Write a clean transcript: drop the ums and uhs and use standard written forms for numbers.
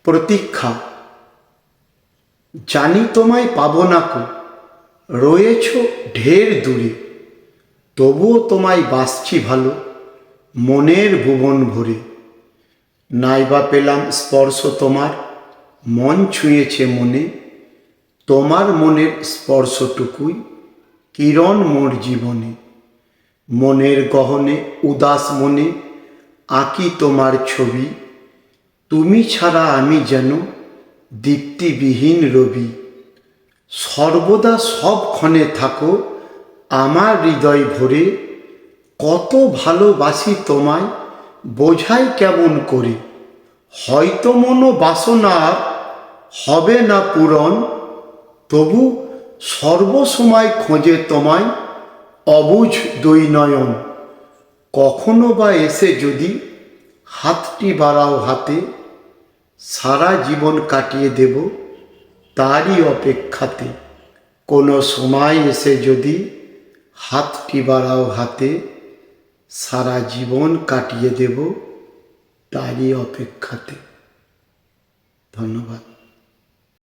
প্রতীক্ষা। জানি তোমায় পাব না কো, রয়েছ ঢের দূরে, তবুও তোমায় বাসছি ভালো মনের ভুবন ভরে। নাইবা পেলাম স্পর্শ তোমার, মন ছুঁয়েছে মনে, তোমার মনের স্পর্শটুকুই কিরণ মোর জীবনে। মনের গহনে উদাস মনে আঁকি তোমার ছবি, তুমি ছাড়া আমি যেন দীপ্তিবিহীন রবি। সর্বদা সবক্ষণে থাকো আমার হৃদয় ভরে, কত ভালোবাসি তোমায় বোঝাই কেমন করে। হয়তো মনো বাসনা হবে না পূরণ, তবু সর্বসময় খোঁজে তোমায় অবুঝ দুই নয়ন। কখনো বা এসে যদি হাতটি বাড়াও হাতে, সারা জীবন কাটিয়ে দেব তারই অপেক্ষাতে। কোনো সময় এসে যদি হাতটি বাড়াও হাতে, সারা জীবন কাটিয়ে দেব তারই অপেক্ষাতে। ধন্যবাদ।